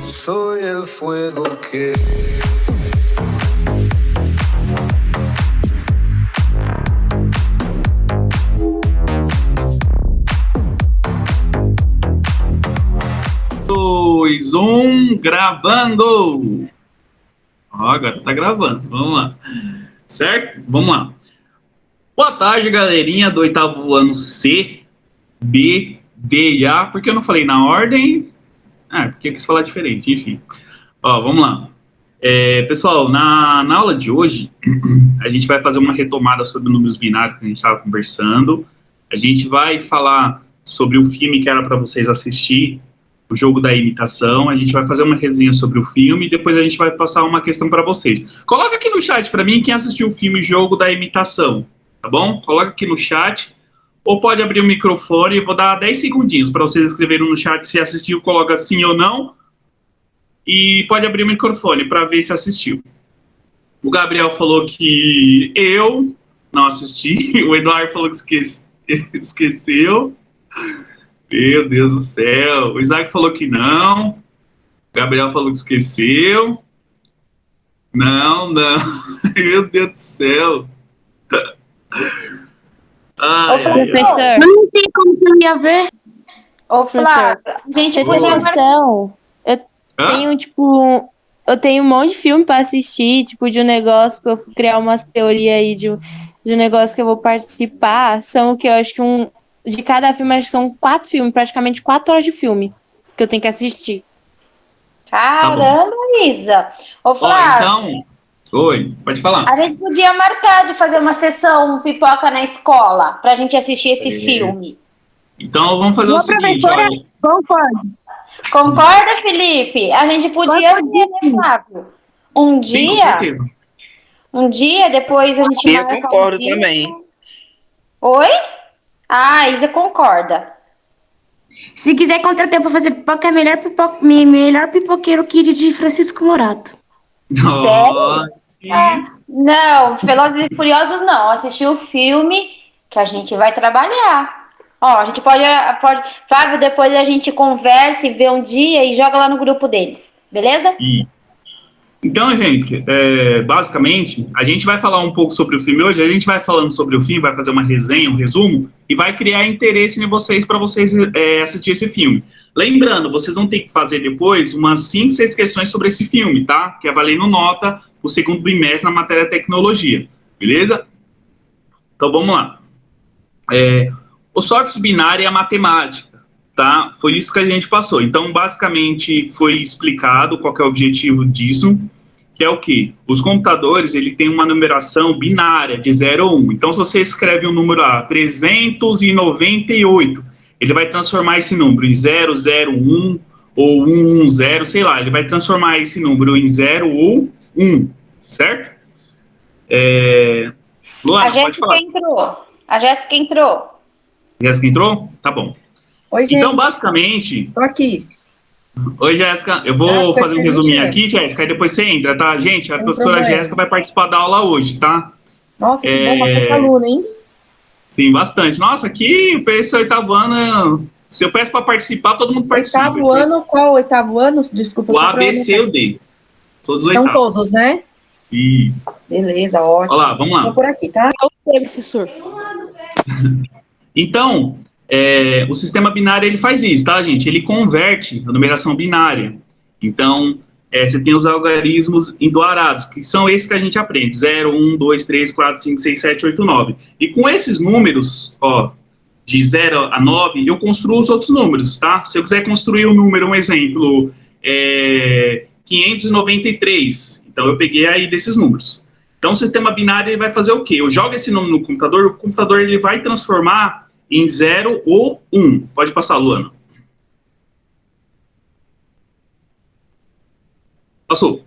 Soy el fuego que... Dois, um, gravando. Ó, agora tá gravando, vamos lá. Certo? Vamos lá. Boa tarde, galerinha do oitavo ano C, B, D e A. Por que eu não falei na ordem? Porque eu quis falar diferente, enfim. Ó, vamos lá. Pessoal, na aula de hoje, a gente vai fazer uma retomada sobre números binários que a gente estava conversando. A gente vai falar sobre o filme que era para vocês assistir, o Jogo da Imitação. A gente vai fazer uma resenha sobre o filme e depois a gente vai passar uma questão para vocês. Coloca aqui no chat para mim quem assistiu o filme Jogo da Imitação, tá bom? Coloca aqui no chat. Ou pode abrir o microfone, vou dar 10 segundinhos para vocês escreverem no chat se assistiu, coloca sim ou não. E pode abrir o microfone para ver se assistiu. O Gabriel falou que eu não assisti, o Eduardo falou que esqueceu. Meu Deus do céu. O Isaac falou que não. O Gabriel falou que esqueceu. Não. Meu Deus do céu. Professor. Não tem como que eu ia ver. Ô, Flávia, a gente podia noção. Eu tenho um monte de filme para assistir, tipo, de um negócio para eu criar umas teorias aí de um negócio que eu vou participar. São o que eu acho que de cada filme, acho que são 4 filmes, praticamente 4 horas de filme que eu tenho que assistir. Caramba, Isa. Ô, Flávia. Então, oi, pode falar. A gente podia marcar de fazer uma sessão pipoca na escola pra gente assistir esse filme. Então, vamos fazer o seguinte, olha. Concorda, Felipe? A gente podia ver, né, Flávio? Um Sim, com dia. certeza. Um dia, depois a gente marca. Eu concordo também. Oi? A Isa concorda. Se quiser contratar pra fazer pipoca, é melhor pipoqueiro Kid de Francisco Morato. Sério? Sim. Não, Velozes e Furiosos não. Assistir o filme que a gente vai trabalhar. Ó, a gente pode... Flávio, depois a gente conversa e vê um dia e joga lá no grupo deles. Beleza? Então, gente, basicamente, a gente vai falar um pouco sobre o filme hoje, a gente vai falando sobre o filme, vai fazer uma resenha, um resumo, e vai criar interesse em vocês para vocês assistir esse filme. Lembrando, vocês vão ter que fazer depois umas 5, 6 questões sobre esse filme, tá? Que é valendo nota o segundo bimestre na matéria tecnologia, beleza? Então, vamos lá. O software binário é a matemática, tá? Foi isso que a gente passou. Então, basicamente, foi explicado qual que é o objetivo disso, que é o quê? Os computadores, ele tem uma numeração binária de 0 ou 1. Então, se você escreve um número 398, ele vai transformar esse número em 001 ou 110, sei lá. Ele vai transformar esse número em 0 ou 1, certo? Luana, pode falar. A Jéssica entrou. Jéssica entrou? Tá bom. Oi, gente. Então, basicamente... Tô aqui. Oi, Jéssica. Eu vou fazer um resuminho aqui, Jéssica, e depois você entra, tá? Gente, a professora Jéssica vai participar da aula hoje, tá? Nossa, que bom, bastante aluno, hein? Sim, bastante. Nossa, aqui, esse oitavo ano, se eu peço para participar, todo mundo participa. Oitavo ano, qual oitavo ano? Desculpa. O A, B, C e o D. Todos os oitavos. oitavos. Então todos, né? Isso. Beleza, ótimo. Olha lá, vamos lá. Vou por aqui, tá? Professor. Então, o sistema binário, ele faz isso, tá, gente? Ele converte a numeração binária. Então, você tem os algarismos endoarados, que são esses que a gente aprende. 0, 1, 2, 3, 4, 5, 6, 7, 8, 9. E com esses números, ó, de 0 a 9, eu construo os outros números, tá? Se eu quiser construir um número, um exemplo, 593. Então, eu peguei aí desses números. Então, o sistema binário, ele vai fazer o quê? Eu jogo esse número no computador, o computador, ele vai transformar em 0 ou 1. Pode passar, Luana. Passou.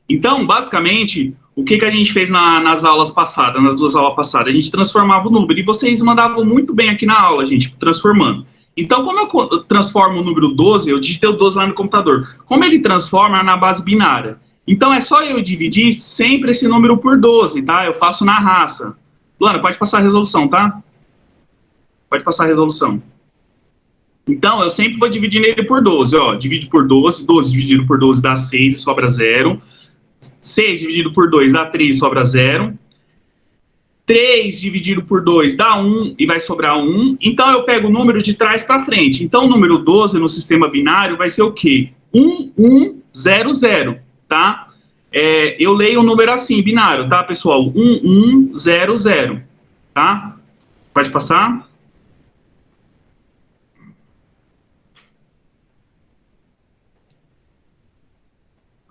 Então, basicamente, o que a gente fez nas aulas passadas, nas 2 aulas passadas? A gente transformava o número, e vocês mandavam muito bem aqui na aula, gente, transformando. Então, como eu transformo o número 12, eu digitei o 12 lá no computador. Como ele transforma na base binária? Então, é só eu dividir sempre esse número por 12, tá? Eu faço na raça. Luana, pode passar a resolução, tá? Pode passar a resolução. Então, eu sempre vou dividindo ele por 12, ó. Divide por 12, 12 dividido por 12 dá 6 e sobra 0. 6 dividido por 2 dá 3 e sobra 0. 3 dividido por 2 dá 1 e vai sobrar 1. Então, eu pego o número de trás para frente. Então, o número 12 no sistema binário vai ser o quê? 1100, tá? Eu leio o número assim, binário, tá, pessoal? 1100, tá? Pode passar?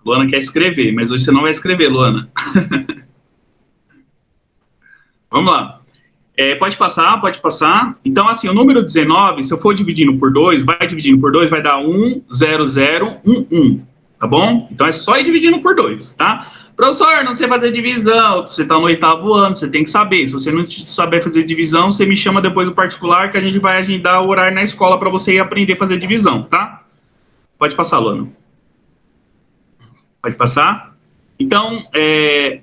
Luana quer escrever, mas hoje você não vai escrever, Luana. Vamos lá. Pode passar, pode passar. Então, assim, o número 19, se eu for dividindo por 2, vai dividindo por 2, vai dar 10011, tá bom? Então, é só ir dividindo por 2, tá? Professor, não sei fazer divisão, você tá no 8º ano, você tem que saber. Se você não saber fazer divisão, você me chama depois no particular, que a gente vai agendar o horário na escola para você ir aprender a fazer divisão, tá? Pode passar, Luana. Pode passar? Então,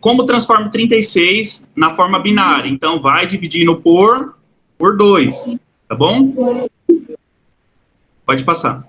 como transforma 36 na forma binária? Então, vai dividindo por 2, tá bom? Pode passar.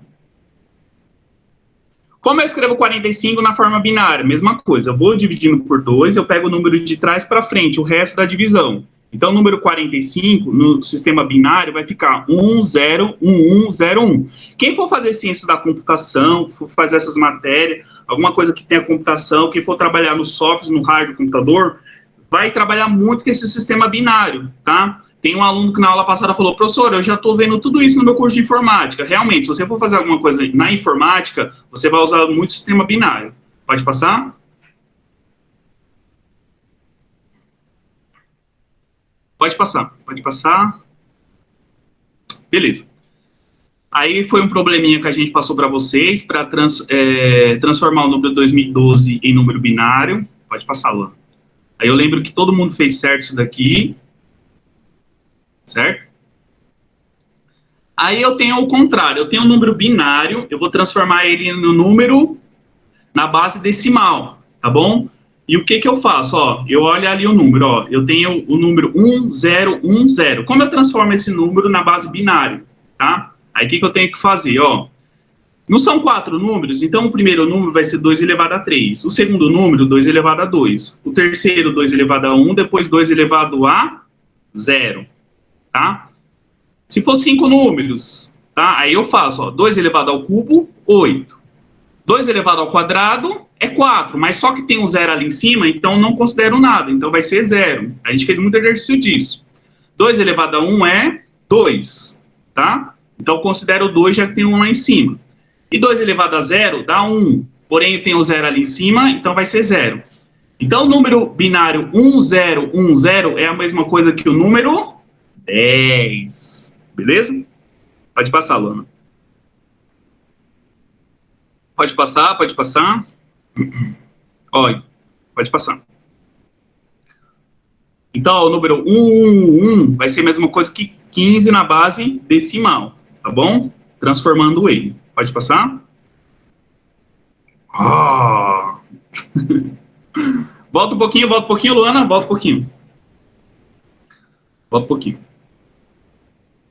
Como eu escrevo 45 na forma binária? Mesma coisa, eu vou dividindo por 2, eu pego o número de trás para frente, o resto da divisão. Então, o número 45, no sistema binário, vai ficar 101101. Quem for fazer ciências da computação, for fazer essas matérias, alguma coisa que tenha computação, quem for trabalhar no software, no hardware do computador, vai trabalhar muito com esse sistema binário, tá? Tem um aluno que na aula passada falou, professor, eu já estou vendo tudo isso no meu curso de informática. Realmente, se você for fazer alguma coisa na informática, você vai usar muito sistema binário. Pode passar? Pode passar, pode passar. Beleza. Aí foi um probleminha que a gente passou para vocês, para transformar o número 2012 em número binário. Pode passar, Luana. Aí eu lembro que todo mundo fez certo isso daqui. Certo? Aí eu tenho o contrário, eu tenho um número binário, eu vou transformar ele no número na base decimal, tá bom? E o que eu faço? Ó, eu olho ali o número, ó, eu tenho o número 1010. Como eu transformo esse número na base binário, tá? Aí o que eu tenho que fazer, ó? Não são 4 números, então o primeiro número vai ser 2 elevado a 3. O segundo número, 2 elevado a 2. O terceiro, 2 elevado a 1, depois 2 elevado a 0, tá? Se for 5 números, tá? Aí eu faço, ó, 2 elevado ao cubo, 8. 2 elevado ao quadrado é 4, mas só que tem um 0 ali em cima, então não considero nada, então vai ser 0. A gente fez muito exercício disso. 2 elevado a 1 é 2, tá? Então considero 2, já que tem 1 lá em cima. E 2 elevado a 0 dá 1, porém tem um 0 ali em cima, então vai ser 0. Então o número binário 1010 é a mesma coisa que o número 10, beleza? Pode passar, Luana. Pode passar, pode passar. Olha, pode passar. Então, ó, o número 111 vai ser a mesma coisa que 15 na base decimal, tá bom? Transformando ele. Pode passar? Ah. Volta um pouquinho, Luana, volta um pouquinho. Volta um pouquinho.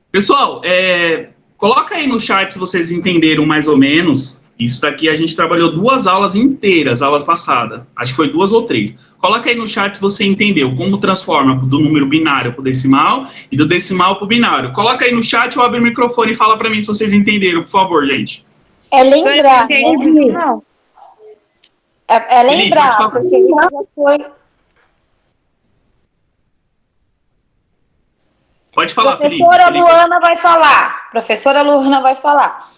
Pessoal, coloca aí no chat se vocês entenderam mais ou menos. Isso daqui a gente trabalhou 2 aulas inteiras, aula passada. Acho que foi 2 ou 3. Coloca aí no chat se você entendeu como transforma do número binário para o decimal e do decimal para o binário. Coloca aí no chat ou abre o microfone e fala para mim se vocês entenderam, por favor, gente. É lembrar, né? Não. É lembrar, Felipe, porque isso já foi... Pode falar, Professora Felipe. Luana vai falar. Professora Luana vai falar.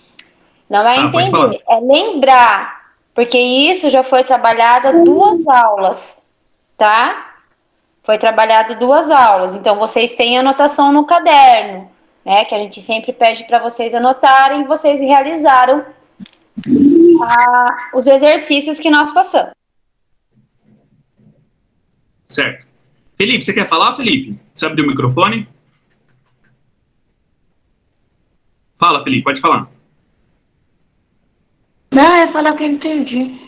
Não é Pode falar. entender, é lembrar. Porque isso já foi trabalhado 2 aulas, tá? Foi trabalhado 2 aulas. Então, vocês têm anotação no caderno, né? Que a gente sempre pede para vocês anotarem e vocês realizaram os exercícios que nós passamos. Certo. Felipe, você quer falar, Felipe? Você abriu o microfone? Fala, Felipe, pode falar. Não, eu falar que eu entendi.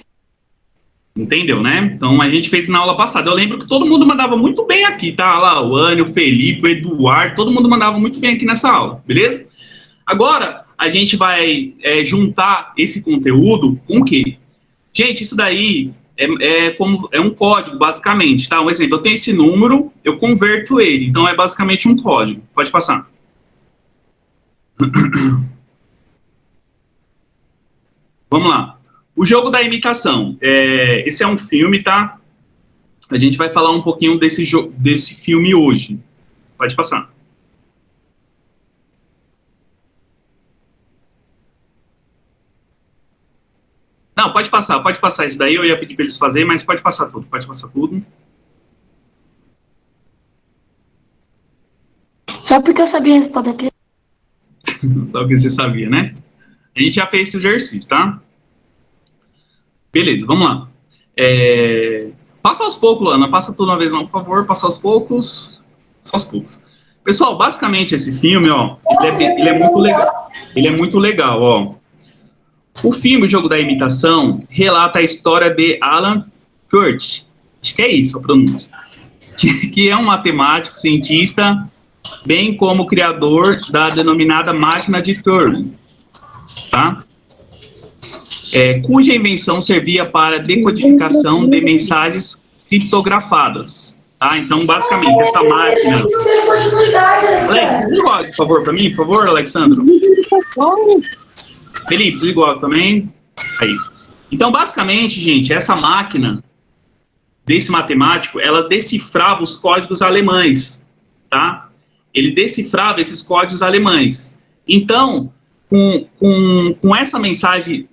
Entendeu, né? Então, a gente fez na aula passada. Eu lembro que todo mundo mandava muito bem aqui, tá? Lá, o Anny, o Felipe, o Eduardo, todo mundo mandava muito bem aqui nessa aula, beleza? Agora, a gente vai juntar esse conteúdo com o quê? Gente, isso daí é um código, basicamente, tá? Um exemplo, eu tenho esse número, eu converto ele, então é basicamente um código. Pode passar. Vamos lá. O jogo da imitação. Esse é um filme, tá? A gente vai falar um pouquinho desse filme hoje. Pode passar. Não, pode passar isso daí, eu ia pedir para eles fazerem, mas pode passar tudo. Só porque eu sabia responder aqui. Só o que você sabia, né? A gente já fez esse exercício, tá? Beleza, vamos lá. Passa aos poucos, Ana, passa tudo uma vez, não, por favor, passa aos poucos. Pessoal, basicamente esse filme, ó, ele é muito legal. Ele é muito legal, ó. O filme O Jogo da Imitação relata a história de Alan Turing, acho que é isso a pronúncia, que é um matemático, cientista, bem como criador da denominada máquina de Turing, tá? Cuja invenção servia para decodificação de mensagens criptografadas, tá? Então, basicamente, essa máquina... Alex, desliga o áudio, por favor, para mim, por favor, Alexandro. Felipe, desliga o áudio também. Aí. Então, basicamente, gente, essa máquina desse matemático, ela decifrava os códigos alemães, tá? Ele decifrava esses códigos alemães. Então, com essa mensagem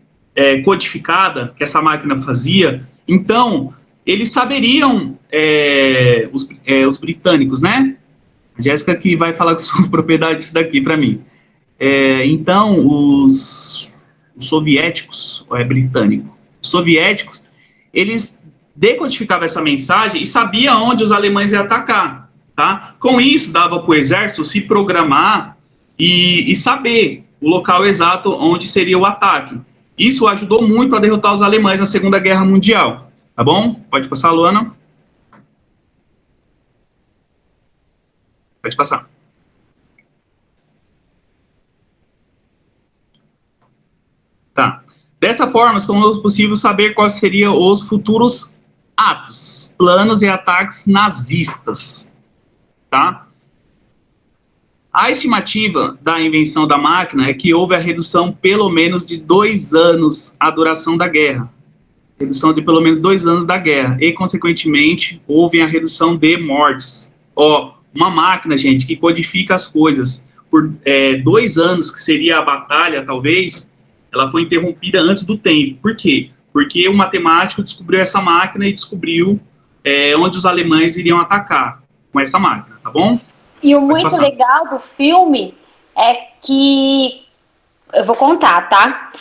codificada que essa máquina fazia, então, eles saberiam, os britânicos, né? A Jéssica que vai falar com propriedade disso daqui para mim. Então, os soviéticos, os soviéticos, eles decodificavam essa mensagem e sabiam onde os alemães iam atacar, tá? Com isso, dava para o exército se programar e saber o local exato onde seria o ataque. Isso ajudou muito a derrotar os alemães na Segunda Guerra Mundial, tá bom? Pode passar, Luana. Pode passar. Tá. Dessa forma, se tornou possível saber quais seriam os futuros atos, planos e ataques nazistas, tá? A estimativa da invenção da máquina é que houve a redução pelo menos de 2 anos a duração da guerra. Redução de pelo menos 2 anos da guerra. E, consequentemente, houve a redução de mortes. Uma máquina, gente, que codifica as coisas por 2 anos, que seria a batalha, talvez, ela foi interrompida antes do tempo. Por quê? Porque o matemático descobriu essa máquina e descobriu onde os alemães iriam atacar com essa máquina, tá bom? E o muito legal do filme é que... Eu vou contar, tá?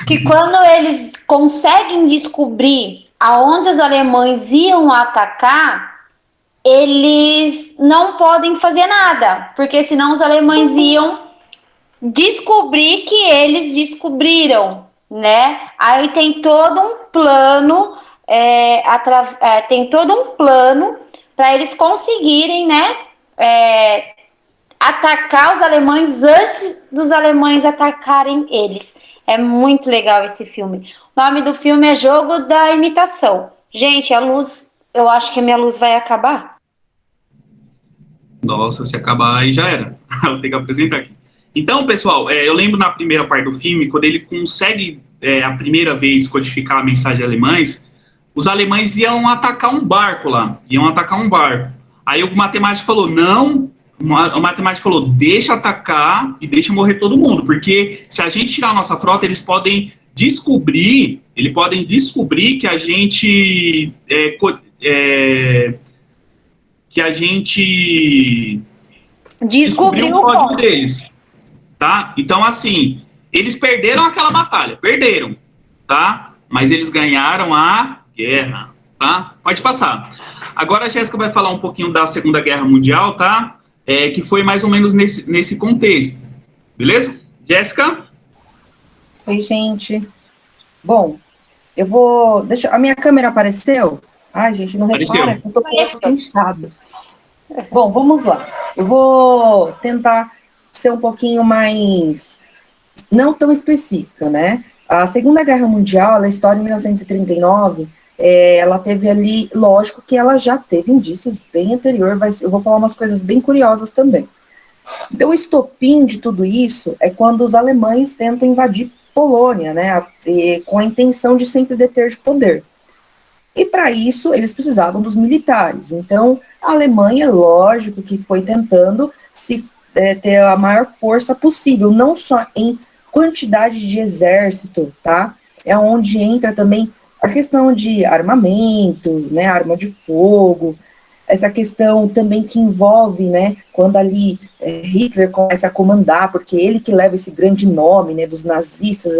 Que quando eles conseguem descobrir aonde os alemães iam atacar, eles não podem fazer nada, porque senão os alemães iam descobrir que eles descobriram, né? Aí tem todo um plano, tem todo um plano para eles conseguirem, né? Atacar os alemães antes dos alemães atacarem eles. É muito legal esse filme. O nome do filme é Jogo da Imitação. Gente, a luz, eu acho que a minha luz vai acabar. Nossa, se acabar aí já era. Eu tenho que apresentar aqui. Então, pessoal, eu lembro na primeira parte do filme, quando ele consegue a primeira vez codificar a mensagem alemães, os alemães iam atacar um barco lá. Aí o matemático falou, não, o matemático falou, deixa atacar e deixa morrer todo mundo, porque se a gente tirar a nossa frota, eles podem descobrir que a gente descobriu o código deles, tá? Então, assim, eles perderam aquela batalha, tá? Mas eles ganharam a guerra, tá? Pode passar. Agora a Jéssica vai falar um pouquinho da Segunda Guerra Mundial, tá? Que foi mais ou menos nesse contexto. Beleza? Jéssica? Oi, gente. Bom, eu vou... A minha câmera apareceu? Ai, gente, não repara que eu tô cansada. Bom, vamos lá. Eu vou tentar ser um pouquinho mais não tão específica, né? A Segunda Guerra Mundial, ela estoura em 1939, ela teve ali, lógico que ela já teve indícios bem anterior, eu vou falar umas coisas bem curiosas também. Então, o estopim de tudo isso é quando os alemães tentam invadir Polônia, né, com a intenção de sempre deter de poder. E para isso, eles precisavam dos militares. Então, a Alemanha, lógico que foi tentando ter a maior força possível, não só em quantidade de exército, tá? É onde entra também a questão de armamento, né, arma de fogo, essa questão também que envolve, né, quando ali Hitler começa a comandar, porque ele que leva esse grande nome, né, dos nazistas,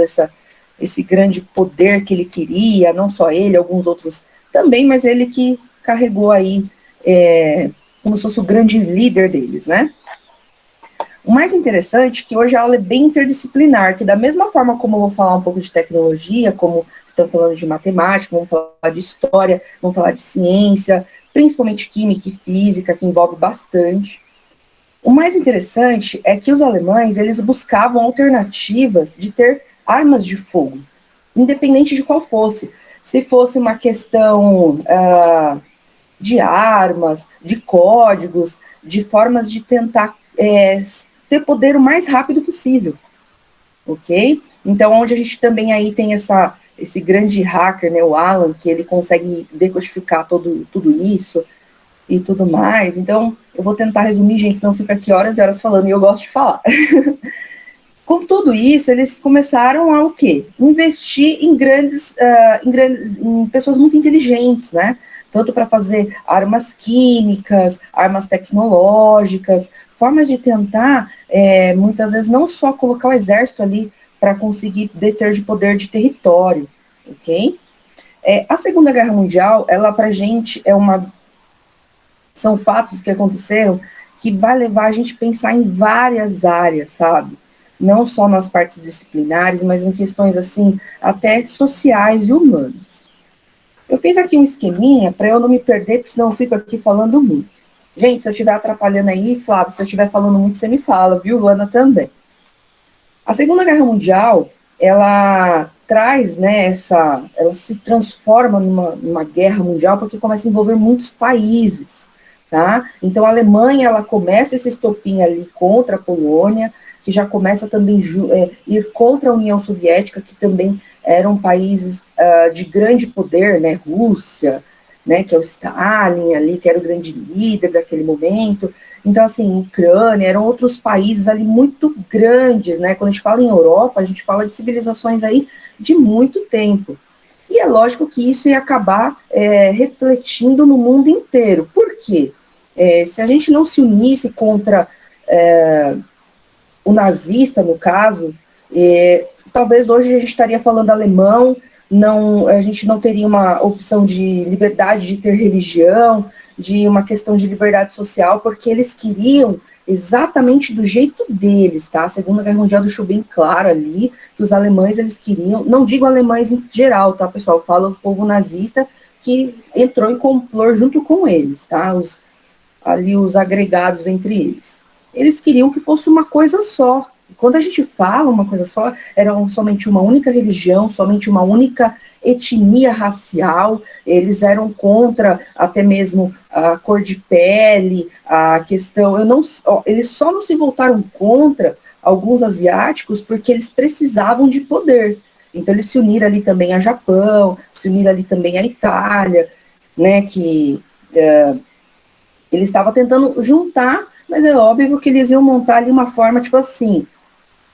esse grande poder que ele queria, não só ele, alguns outros também, mas ele que carregou aí, como se fosse o grande líder deles, né. O mais interessante é que hoje a aula é bem interdisciplinar, que da mesma forma como eu vou falar um pouco de tecnologia, como estão falando de matemática, vamos falar de história, vamos falar de ciência, principalmente química e física, que envolve bastante. O mais interessante é que os alemães, eles buscavam alternativas de ter armas de fogo, independente de qual fosse. Se fosse uma questão de armas, de códigos, de formas de tentar ter poder o mais rápido possível, ok? Então, onde a gente também aí tem esse grande hacker, né, o Alan, que ele consegue decodificar tudo isso e tudo mais. Então, eu vou tentar resumir, gente, senão fica aqui horas e horas falando, e eu gosto de falar. Com tudo isso, eles começaram a o quê? Investir em pessoas muito inteligentes, né? Tanto para fazer armas químicas, armas tecnológicas, formas de tentar, muitas vezes, não só colocar o exército ali para conseguir deter de poder de território, ok? A Segunda Guerra Mundial, ela para a gente são fatos que aconteceram que vai levar a gente a pensar em várias áreas, sabe? Não só nas partes disciplinares, mas em questões, assim, até sociais e humanas. Eu fiz aqui um esqueminha para eu não me perder, porque senão eu fico aqui falando muito. Gente, se eu estiver atrapalhando aí, Flávio, se eu estiver falando muito, você me fala, viu? Luana também. A Segunda Guerra Mundial, ela traz, né, ela se transforma numa guerra mundial porque começa a envolver muitos países, tá? Então, a Alemanha, ela começa esse estopim ali contra a Polônia, que já começa também ir contra a União Soviética, que também eram países de grande poder, né, Rússia, né, que é o Stalin ali, que era o grande líder daquele momento. Então, assim, Ucrânia, eram outros países ali muito grandes, né, quando a gente fala em Europa, a gente fala de civilizações aí de muito tempo. E é lógico que isso ia acabar refletindo no mundo inteiro. Por quê? Se a gente não se unisse contra o nazista, no caso, talvez hoje a gente estaria falando alemão, a gente não teria uma opção de liberdade de ter religião, de uma questão de liberdade social, porque eles queriam exatamente do jeito deles, tá? A Segunda Guerra Mundial deixou bem claro ali que os alemães, eles queriam, não digo alemães em geral, tá, pessoal? Fala o povo nazista que entrou em complô junto com eles, tá? Os agregados entre eles. Eles queriam que fosse uma coisa só. Quando a gente fala uma coisa só, era somente uma única religião, somente uma única etnia racial, eles eram contra até mesmo a cor de pele, a questão, eles só não se voltaram contra alguns asiáticos porque eles precisavam de poder. Então eles se uniram ali também a Japão, se uniram ali também a Itália, né, que eles estavam tentando juntar, mas é óbvio que eles iam montar ali uma forma, tipo assim,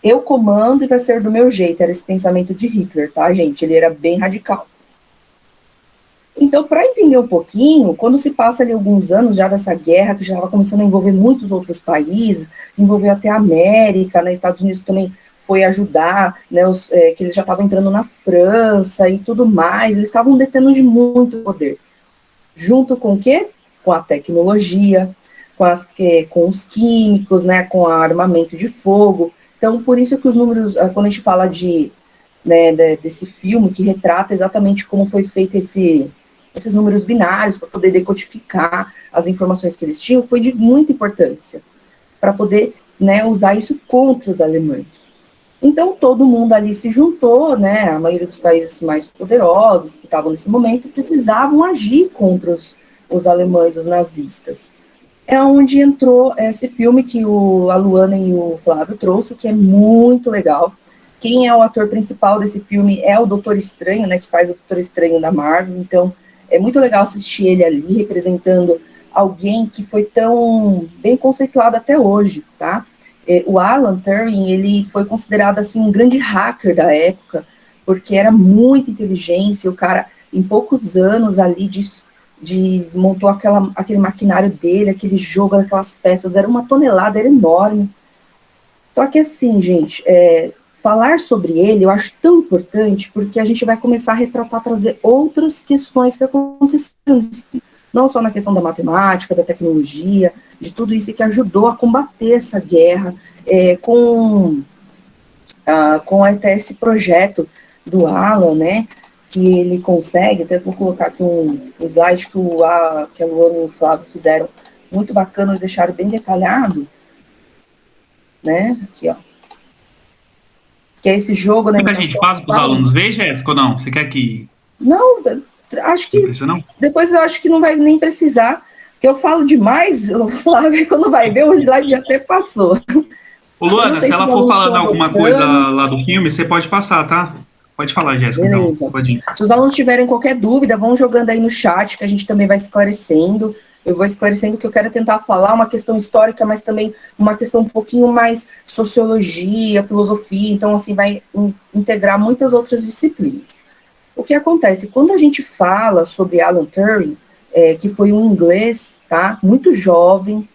eu comando e vai ser do meu jeito, era esse pensamento de Hitler, tá, gente? Ele era bem radical. Então, para entender um pouquinho, quando se passa ali alguns anos já dessa guerra, que já estava começando a envolver muitos outros países, envolveu até a América, né, Estados Unidos também foi ajudar, né, que eles já estavam entrando na França e tudo mais, eles estavam detendo de muito poder. Junto com o quê? Com a tecnologia, com os químicos, né, com o armamento de fogo. Então, por isso que os números, quando a gente fala desse filme, que retrata exatamente como foi feito esses números binários, para poder decodificar as informações que eles tinham, foi de muita importância, para poder, né, usar isso contra os alemães, Então, todo mundo ali se juntou, né, a maioria dos países mais poderosos que estavam nesse momento precisavam agir contra os alemães, os nazistas. É onde entrou esse filme que a Luana e o Flávio trouxe, que é muito legal. Quem é o ator principal desse filme é o Doutor Estranho, né, que faz o Doutor Estranho da Marvel, então é muito legal assistir ele ali, representando alguém que foi tão bem conceituado até hoje, tá? O Alan Turing, ele foi considerado, assim, um grande hacker da época, porque era muita inteligência, o cara, em poucos anos ali, montou aquele maquinário dele, aquele jogo, aquelas peças, era uma tonelada, era enorme. Só que, assim, gente, falar sobre ele eu acho tão importante, porque a gente vai começar a retratar, trazer outras questões que aconteceram, não só na questão da matemática, da tecnologia, de tudo isso que ajudou a combater essa guerra, com até esse projeto do Alan, né, que ele consegue, até vou colocar aqui um slide que a Luana e o Flávio fizeram, muito bacana, deixaram bem detalhado, né, aqui, ó, que é esse jogo, né. O que a gente passa para os alunos ver, Jéssica, ou não? Você quer que... Não, acho que... Não? Depois eu acho que não vai nem precisar, porque eu falo demais, o Flávio, quando vai ver, o slide já até passou. Ô, Luana, se ela for falando alguma coisa lá do filme, você pode passar, tá? Pode falar, Jéssica. Beleza. Então, pode ir. Se os alunos tiverem qualquer dúvida, vão jogando aí no chat, que a gente também vai esclarecendo. Eu vou esclarecendo que eu quero tentar falar uma questão histórica, mas também uma questão um pouquinho mais sociologia, filosofia, então, assim, vai integrar muitas outras disciplinas. O que acontece? Quando a gente fala sobre Alan Turing, que foi um inglês, tá? Muito jovem,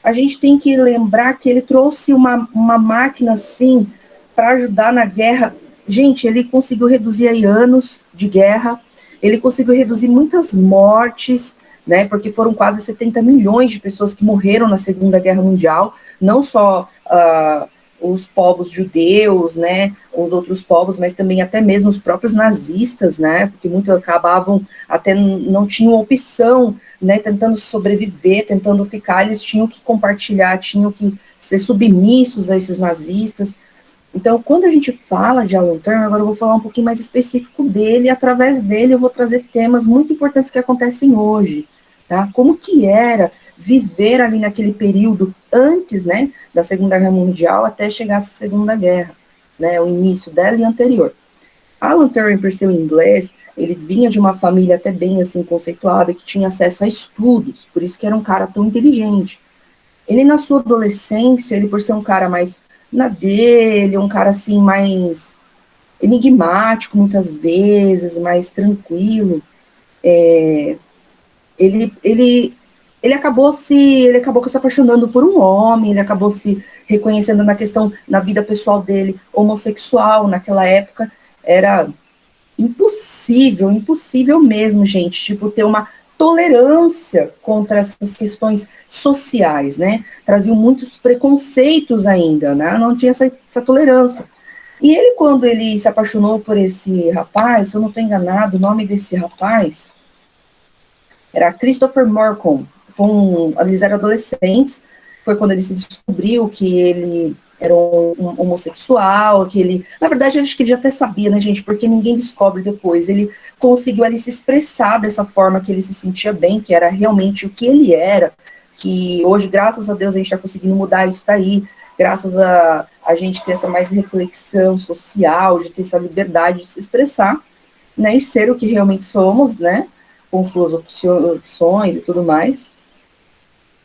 a gente tem que lembrar que ele trouxe uma máquina, assim, para ajudar na guerra. Gente, ele conseguiu reduzir aí anos de guerra, ele conseguiu reduzir muitas mortes, né, porque foram quase 70 milhões de pessoas que morreram na Segunda Guerra Mundial, não só os povos judeus, né, os outros povos, mas também até mesmo os próprios nazistas, né, porque muitos acabavam, até não tinham opção, né, tentando sobreviver, tentando ficar, eles tinham que compartilhar, tinham que ser submissos a esses nazistas. Então, quando a gente fala de Alan Turing, agora eu vou falar um pouquinho mais específico dele, e através dele eu vou trazer temas muito importantes que acontecem hoje, tá? Como que era viver ali naquele período antes, né, da Segunda Guerra Mundial até chegar à Segunda Guerra, né, o início dela e anterior. Alan Turing, por ser inglês, ele vinha de uma família até bem, assim, conceituada, que tinha acesso a estudos, por isso que era um cara tão inteligente. Ele, na sua adolescência, ele, por ser um cara mais na dele, um cara, assim, mais enigmático, muitas vezes, mais tranquilo, ele acabou se apaixonando por um homem, ele acabou se reconhecendo na vida pessoal dele, homossexual. Naquela época era impossível mesmo, gente, tipo, ter uma tolerância contra essas questões sociais, né, traziam muitos preconceitos ainda, né, não tinha essa tolerância. E ele, quando ele se apaixonou por esse rapaz, se eu não estou enganado, o nome desse rapaz era Christopher Morcom. Eles eram adolescentes, foi quando ele se descobriu que ele era um homossexual, que ele, na verdade, acho que ele já até sabia, né, gente, porque ninguém descobre depois, ele conseguiu ali se expressar dessa forma que ele se sentia bem, que era realmente o que ele era, que hoje, graças a Deus, a gente está conseguindo mudar isso daí, graças a gente ter essa mais reflexão social, de ter essa liberdade de se expressar, né, e ser o que realmente somos, né, com suas opções e tudo mais.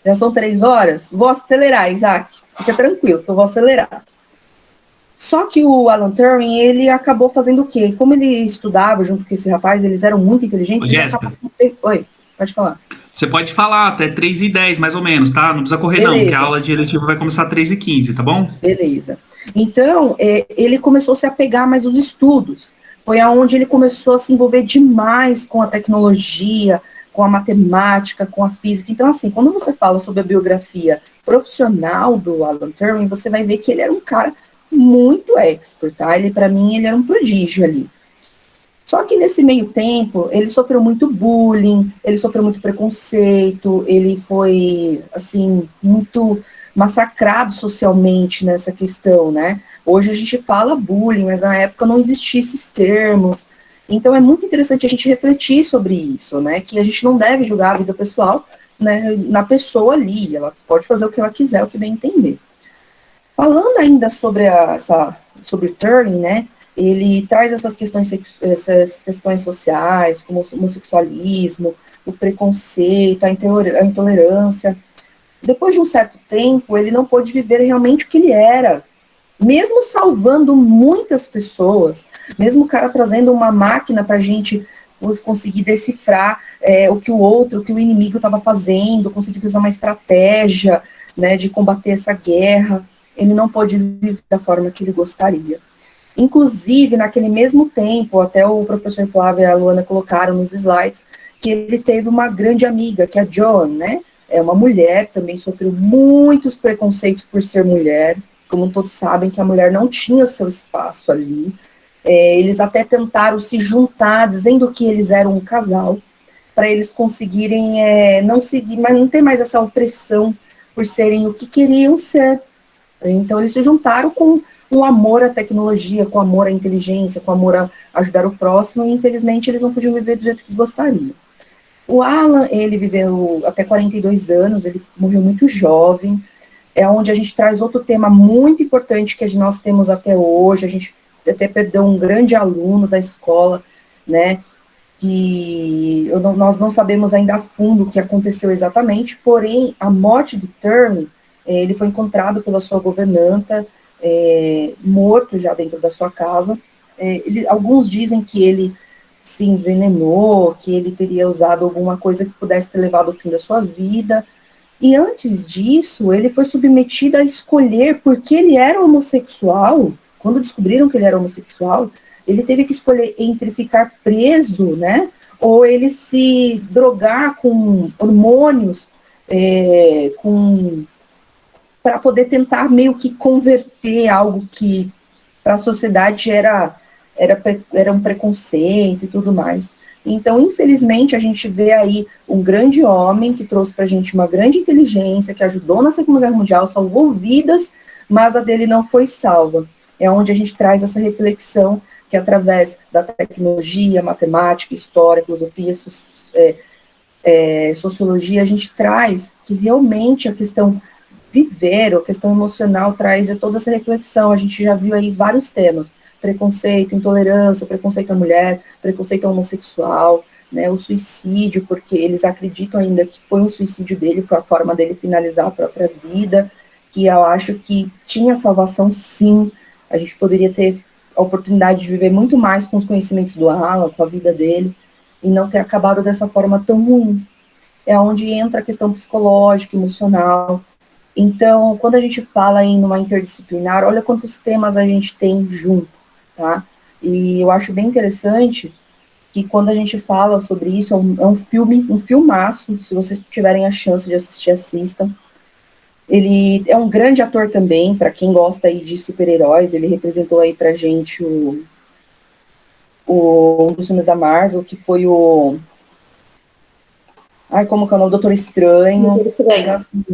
Já são 3 horas, vou acelerar, Isaac, fica tranquilo que eu vou acelerar. Só que o Alan Turing, ele acabou fazendo o quê? Como ele estudava junto com esse rapaz, eles eram muito inteligentes. Oi, pode falar. Você pode falar até 3h10, mais ou menos, tá? Não precisa correr. Beleza. Não, porque a aula de eletivo vai começar 3h15, tá bom? Beleza. Então, ele começou a se apegar mais aos estudos. Foi aonde ele começou a se envolver demais com a tecnologia, com a matemática, com a física. Então, assim, quando você fala sobre a biografia profissional do Alan Turing, você vai ver que ele era um cara muito expert, tá? Para mim, ele era um prodígio ali. Só que nesse meio tempo, ele sofreu muito bullying, ele sofreu muito preconceito, ele foi, assim, muito massacrado socialmente nessa questão, né? Hoje a gente fala bullying, mas na época não existiam esses termos. Então é muito interessante a gente refletir sobre isso, né? Que a gente não deve julgar a vida pessoal, né, na pessoa ali. Ela pode fazer o que ela quiser, o que bem entender. Falando ainda sobre o Turing, né? Ele traz essas questões sociais, como o homossexualismo, o preconceito, a intolerância. Depois de um certo tempo, ele não pôde viver realmente o que ele era, mesmo salvando muitas pessoas, mesmo o cara trazendo uma máquina para a gente conseguir decifrar o que o inimigo estava fazendo, conseguir fazer uma estratégia, né, de combater essa guerra, ele não pôde viver da forma que ele gostaria. Inclusive, naquele mesmo tempo, até o professor Flávio e a Luana colocaram nos slides, que ele teve uma grande amiga, que é a Joan, né? É uma mulher, também sofreu muitos preconceitos por ser mulher, como todos sabem que a mulher não tinha seu espaço ali. Eles até tentaram se juntar, dizendo que eles eram um casal, para eles conseguirem não seguir, mas não ter mais essa opressão por serem o que queriam ser. Então, eles se juntaram com o amor à tecnologia, com o amor à inteligência, com o amor a ajudar o próximo, e infelizmente eles não podiam viver do jeito que gostariam. O Alan, ele viveu até 42 anos, ele morreu muito jovem, é onde a gente traz outro tema muito importante que nós temos até hoje, a gente até perdeu um grande aluno da escola, né, que nós não sabemos ainda a fundo o que aconteceu exatamente, porém, a morte de Turing, ele foi encontrado pela sua governanta, morto já dentro da sua casa. Alguns dizem que ele se envenenou, que ele teria usado alguma coisa que pudesse ter levado ao fim da sua vida, e antes disso, ele foi submetido a escolher, porque ele era homossexual, quando descobriram que ele era homossexual, ele teve que escolher entre ficar preso, né, ou ele se drogar com hormônios, para poder tentar meio que converter algo que para a sociedade era um preconceito e tudo mais. Então, infelizmente, a gente vê aí um grande homem que trouxe para a gente uma grande inteligência, que ajudou na Segunda Guerra Mundial, salvou vidas, mas a dele não foi salva. É onde a gente traz essa reflexão que através da tecnologia, matemática, história, filosofia, sociologia, a gente traz que realmente a questão viver, a questão emocional traz toda essa reflexão. A gente já viu aí vários temas: preconceito, intolerância, preconceito à mulher, preconceito ao homossexual, né, o suicídio, porque eles acreditam ainda que foi um suicídio dele, foi a forma dele finalizar a própria vida, que eu acho que tinha salvação sim, a gente poderia ter a oportunidade de viver muito mais com os conhecimentos do Alan, com a vida dele, e não ter acabado dessa forma tão ruim. É onde entra a questão psicológica, emocional. Então, quando a gente fala em uma interdisciplinar, olha quantos temas a gente tem junto, tá? E eu acho bem interessante que quando a gente fala sobre isso, é um filme, um filmaço, se vocês tiverem a chance de assistir, assistam. Ele é um grande ator também, para quem gosta aí de super-heróis, ele representou aí pra gente um dos filmes da Marvel, que foi como que é o nome? Doutor Estranho. Assim,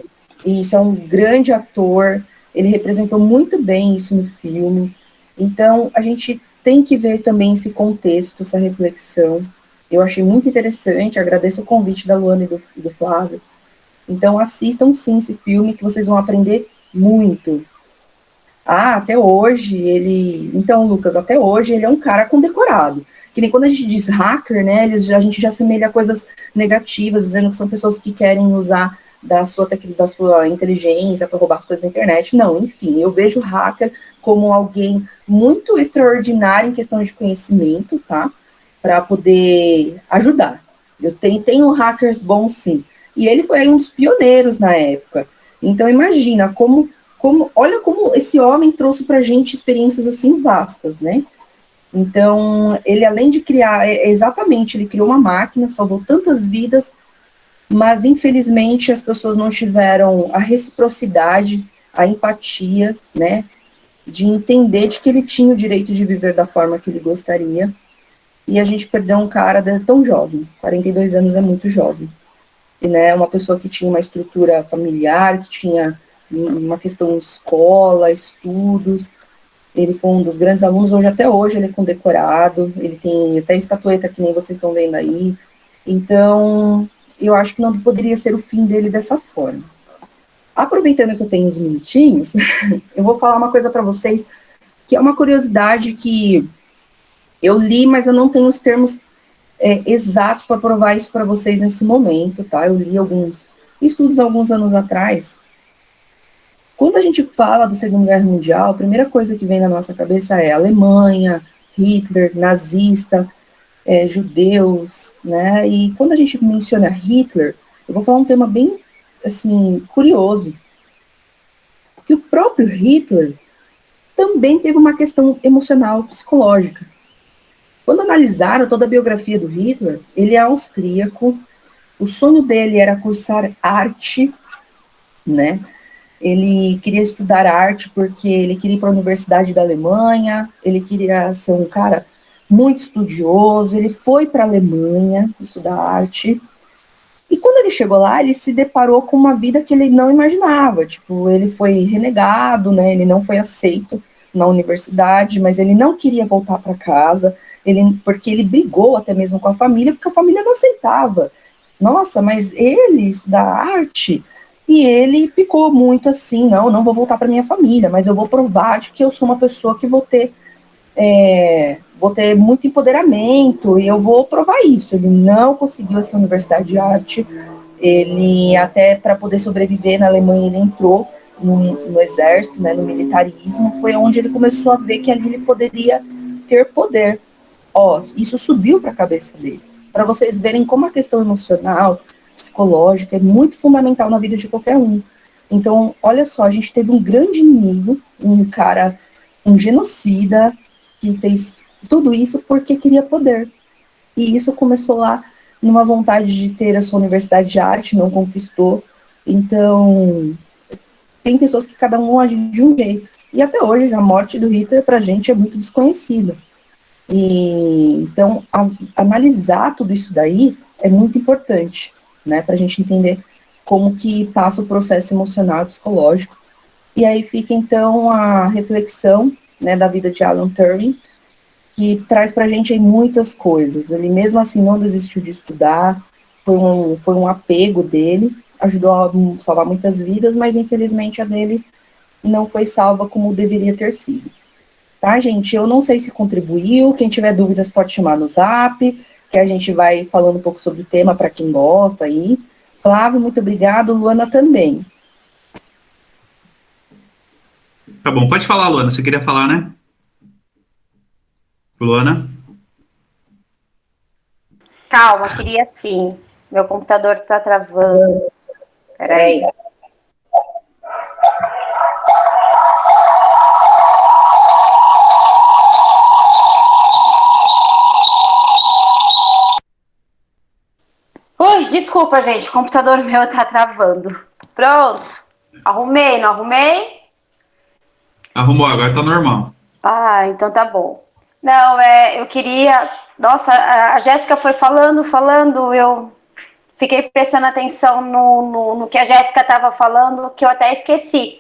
isso, é um grande ator, ele representou muito bem isso no filme. Então, a gente tem que ver também esse contexto, essa reflexão. Eu achei muito interessante, agradeço o convite da Luana e do Flávio. Então, assistam sim esse filme, que vocês vão aprender muito. Até hoje, Então, Lucas, até hoje ele é um cara condecorado. Que nem quando a gente diz hacker, né, a gente já assemelha a coisas negativas, dizendo que são pessoas que querem usar da sua inteligência para roubar as coisas da internet. Não, enfim, eu vejo hacker como alguém muito extraordinário em questão de conhecimento, tá? Para poder ajudar. Eu tenho hackers bons, sim. E ele foi um dos pioneiros na época. Então, imagina olha como esse homem trouxe para a gente experiências assim vastas, né? Então, ele além de criar, ele criou uma máquina, salvou tantas vidas, mas infelizmente as pessoas não tiveram a reciprocidade, a empatia, né, de entender de que ele tinha o direito de viver da forma que ele gostaria, e a gente perdeu um cara tão jovem, 42 anos é muito jovem, e, né, uma pessoa que tinha uma estrutura familiar, que tinha uma questão de escola, estudos, Ele foi um dos grandes alunos, até hoje ele é condecorado, ele tem até estatueta que nem vocês estão vendo aí. Então, eu acho que não poderia ser o fim dele dessa forma. Aproveitando que eu tenho uns minutinhos, eu vou falar uma coisa para vocês, que é uma curiosidade que eu li, mas eu não tenho os termos exatos para provar isso para vocês nesse momento, tá? Eu li alguns estudos alguns anos atrás. Quando a gente fala da Segunda Guerra Mundial, a primeira coisa que vem na nossa cabeça é Alemanha, Hitler, nazista, judeus, né? E quando a gente menciona Hitler, eu vou falar um tema bem, assim, curioso, que o próprio Hitler também teve uma questão emocional, psicológica. Quando analisaram toda a biografia do Hitler, ele é austríaco, o sonho dele era cursar arte, né? Ele queria estudar arte porque ele queria ir para a Universidade da Alemanha, ele queria ser um cara muito estudioso, ele foi para a Alemanha estudar arte, e quando ele chegou lá, ele se deparou com uma vida que ele não imaginava, tipo, ele foi renegado, né, ele não foi aceito na universidade, mas ele não queria voltar para casa, porque ele brigou até mesmo com a família, porque a família não aceitava. Nossa, mas ele estudar arte, e ele ficou muito assim, não vou voltar para minha família, mas eu vou provar de que eu sou uma pessoa que vou ter muito empoderamento, e eu vou provar isso. Ele não conseguiu essa universidade de arte, ele até para poder sobreviver na Alemanha, ele entrou no exército, né, no militarismo, foi onde ele começou a ver que ali ele poderia ter poder. Isso subiu para a cabeça dele, para vocês verem como a questão emocional, psicológica, é muito fundamental na vida de qualquer um. Então, olha só, a gente teve um grande inimigo, um genocida, que fez tudo isso porque queria poder. E isso começou lá numa vontade de ter a sua universidade de arte, não conquistou. Então, tem pessoas que cada um age de um jeito. E até hoje, a morte do Hitler, pra gente, é muito desconhecida. Então, analisar tudo isso daí é muito importante, né, pra gente entender como que passa o processo emocional e psicológico. E aí fica, então, a reflexão, né, da vida de Alan Turing, que traz pra gente aí muitas coisas. Ele mesmo assim não desistiu de estudar, foi um apego dele, ajudou a salvar muitas vidas, mas infelizmente a dele não foi salva como deveria ter sido. Tá, gente? Eu não sei se contribuiu, quem tiver dúvidas pode chamar no Zap, que a gente vai falando um pouco sobre o tema para quem gosta aí. Flávio, muito obrigado, Luana também. Tá bom, pode falar, Luana, você queria falar, né? Luana? Calma, queria sim. Meu computador tá travando. Peraí. Ui, desculpa, gente. O computador meu tá travando. Pronto. Arrumei, não arrumei? Arrumou, agora tá normal. Ah, então tá bom. Não, eu queria... Nossa, a Jéssica foi falando, eu fiquei prestando atenção no que a Jéssica estava falando, que eu até esqueci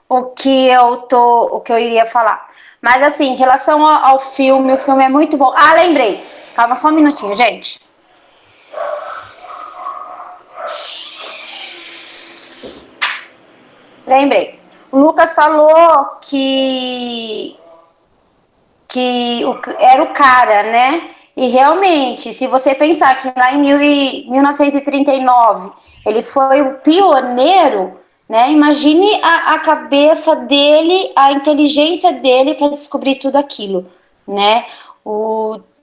o que eu iria falar. Mas assim, em relação ao filme, o filme é muito bom. Ah, lembrei. Calma só um minutinho, gente. Lembrei. O Lucas falou que era o cara, né? E realmente, se você pensar que lá em 1939 ele foi o pioneiro, né? Imagine a cabeça dele, a inteligência dele para descobrir tudo aquilo, né?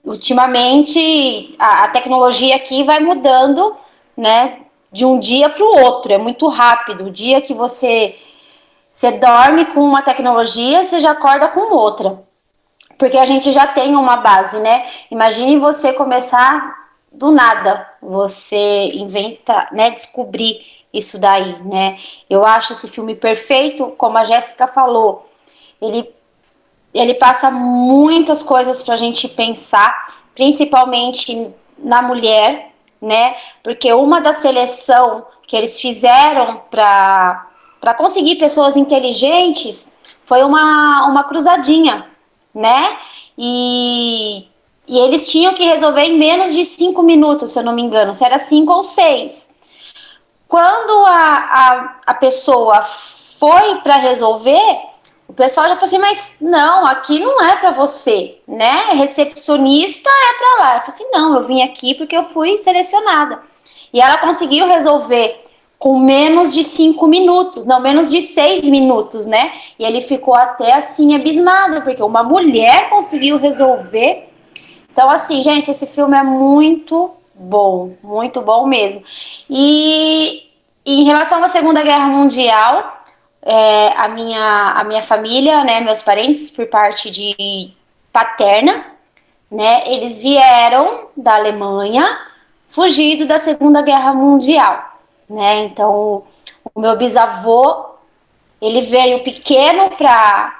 Ultimamente a tecnologia aqui vai mudando, né? De um dia para o outro, é muito rápido. O dia que você dorme com uma tecnologia, você já acorda com outra. Porque a gente já tem uma base, né? Imagine você começar do nada, você inventa, né, descobrir isso daí, né? Eu acho esse filme perfeito, como a Jéssica falou, ele passa muitas coisas pra gente pensar, principalmente na mulher, né? Porque uma da seleção que eles fizeram para conseguir pessoas inteligentes foi uma cruzadinha, né? E eles tinham que resolver em menos de 5 minutos, se eu não me engano, se era 5 ou 6. Quando a pessoa foi para resolver, o pessoal já falou assim, mas não, aqui não é para você, né? Recepcionista é para lá. Eu falei assim, não, eu vim aqui porque eu fui selecionada. E ela conseguiu resolver com menos de 5 minutos, não, menos de 6 minutos, né? E ele ficou até assim abismado, porque uma mulher conseguiu resolver. Então, assim, gente, esse filme é muito bom mesmo. E em relação à Segunda Guerra Mundial, a minha família, né, meus parentes, por parte de paterna, né, eles vieram da Alemanha, fugido da Segunda Guerra Mundial, né? Então, o meu bisavô, ele veio pequeno para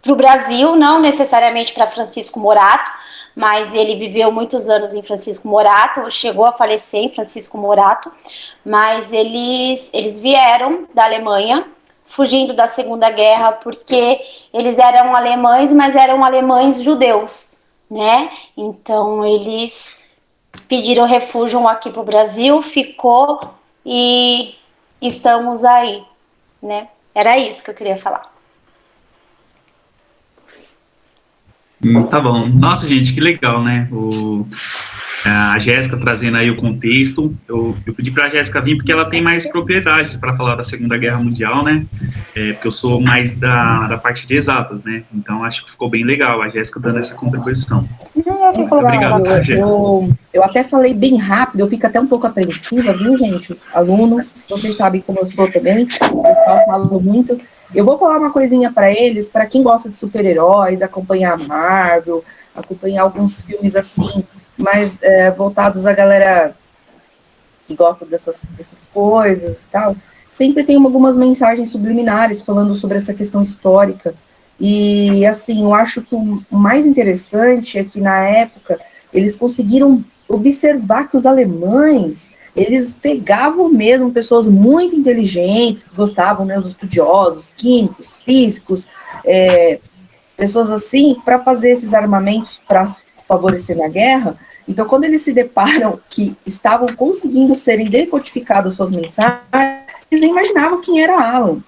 o Brasil, não necessariamente para Francisco Morato, mas ele viveu muitos anos em Francisco Morato, chegou a falecer em Francisco Morato, mas eles vieram da Alemanha, fugindo da Segunda Guerra, porque eles eram alemães, mas eram alemães judeus, né? Então, eles pediram refúgio aqui para o Brasil, ficou e estamos aí, né? Era isso que eu queria falar. Tá bom. Nossa, gente, que legal, né? A Jéssica trazendo aí o contexto. Eu pedi para a Jéssica vir porque ela tem mais propriedade para falar da Segunda Guerra Mundial, né? Porque eu sou mais da parte de exatas, né? Então acho que ficou bem legal a Jéssica dando essa contribuição. Muito obrigado, tá, Jéssica? Eu até falei bem rápido, eu fico até um pouco apreensiva, viu, gente? Alunos, vocês sabem como eu sou também, eu falo muito. Eu vou falar uma coisinha para eles, para quem gosta de super-heróis, acompanhar a Marvel, acompanhar alguns filmes assim, mais voltados à galera que gosta dessas coisas e tal. Sempre tem algumas mensagens subliminares falando sobre essa questão histórica. E, assim, eu acho que o mais interessante é que, na época, eles conseguiram observar que os alemães, eles pegavam mesmo pessoas muito inteligentes, que gostavam, né, os estudiosos, químicos, físicos, pessoas assim, para fazer esses armamentos para favorecer na guerra. Então, quando eles se deparam que estavam conseguindo serem decodificadas suas mensagens, eles nem imaginavam quem era Alan.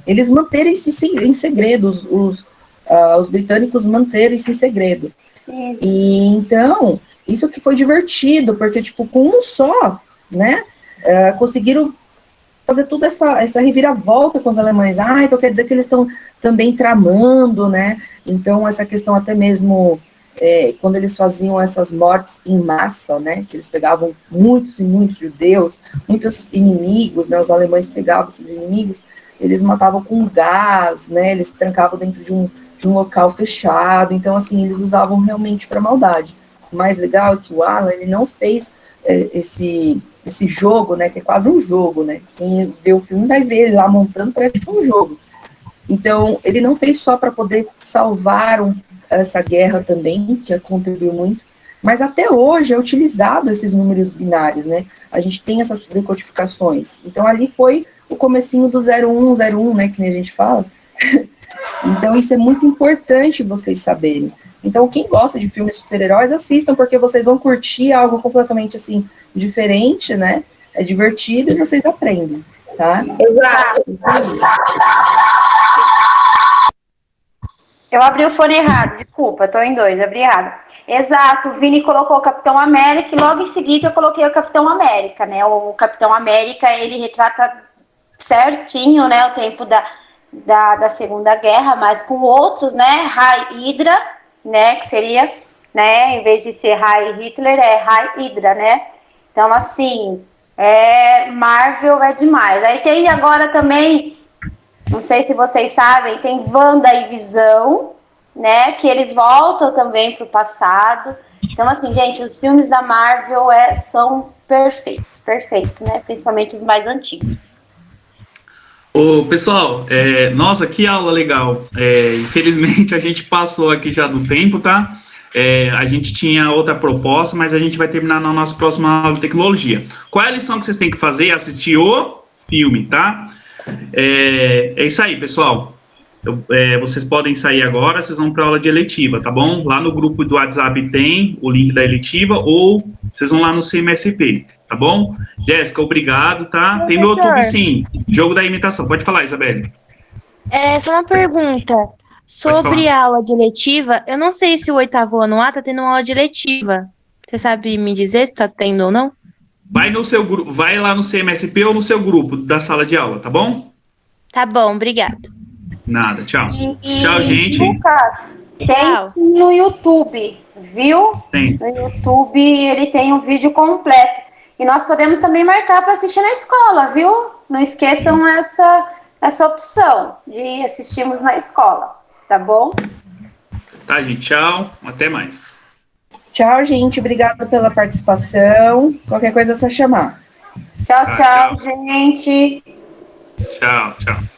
Eles manteram isso em segredo, os britânicos manteram isso em segredo. E então, isso que foi divertido, porque, tipo, com um só, né, conseguiram fazer toda essa reviravolta com os alemães. Então quer dizer que eles estão também tramando, né, então essa questão até mesmo, quando eles faziam essas mortes em massa, né, que eles pegavam muitos e muitos judeus, muitos inimigos, né, os alemães pegavam esses inimigos, eles matavam com gás, né, eles trancavam dentro de um local fechado, então, assim, eles usavam realmente para maldade. O mais legal é que o Alan, ele não fez esse jogo, né, que é quase um jogo, né, quem vê o filme vai ver ele lá montando, parece que é um jogo. Então, ele não fez só para poder salvar essa guerra também, que contribuiu muito, mas até hoje é utilizado esses números binários, né, a gente tem essas decodificações. Então, ali foi o comecinho do 0101, né, que nem a gente fala. Então, isso é muito importante vocês saberem. Então, quem gosta de filmes de super-heróis, assistam, porque vocês vão curtir algo completamente, assim, diferente, né? É divertido e vocês aprendem, tá? Exato. Eu abri o fone errado, desculpa, tô em 2, abri errado. Exato, o Vini colocou o Capitão América e logo em seguida eu coloquei o Capitão América, né? O Capitão América, ele retrata certinho, né, o tempo da Segunda Guerra, mas com outros, né, Heil Hydra, né, que seria, né, em vez de ser Heil Hitler, é Heil Hydra, né, então, assim, Marvel é demais. Aí tem agora também, não sei se vocês sabem, tem Wanda e Visão, né, que eles voltam também pro passado. Então, assim, gente, os filmes da Marvel são perfeitos, né, principalmente os mais antigos. Ô, pessoal, nossa, que aula legal. Infelizmente, a gente passou aqui já do tempo, tá? A gente tinha outra proposta, mas a gente vai terminar na nossa próxima aula de tecnologia. Qual é a lição que vocês têm que fazer? Assistir o filme, tá? É isso aí, pessoal. Vocês podem sair agora, vocês vão para aula de eletiva, tá bom? Lá no grupo do WhatsApp tem o link da eletiva, ou vocês vão lá no CMSP, tá bom? Jéssica, obrigado, tá? Tem no Professor. YouTube, sim. Jogo da imitação. Pode falar, Isabelle. Só uma pergunta. Sobre a aula de eletiva, eu não sei se o 8º ano A tá tendo uma aula de eletiva. Você sabe me dizer se tá tendo ou não? Vai no seu grupo, vai lá no CMSP ou no seu grupo da sala de aula, tá bom? Tá bom, obrigado. Nada, tchau. E, Tchau, gente. Lucas, tem Tchau. no YouTube, viu? Tem. No YouTube ele tem um vídeo completo. E nós podemos também marcar para assistir na escola, viu? Não esqueçam essa opção de assistirmos na escola, tá bom? Tá, gente, tchau. Até mais. Tchau, gente. Obrigada pela participação. Qualquer coisa é só chamar. Tchau, Tá, tchau, tchau. gente. Tchau, tchau.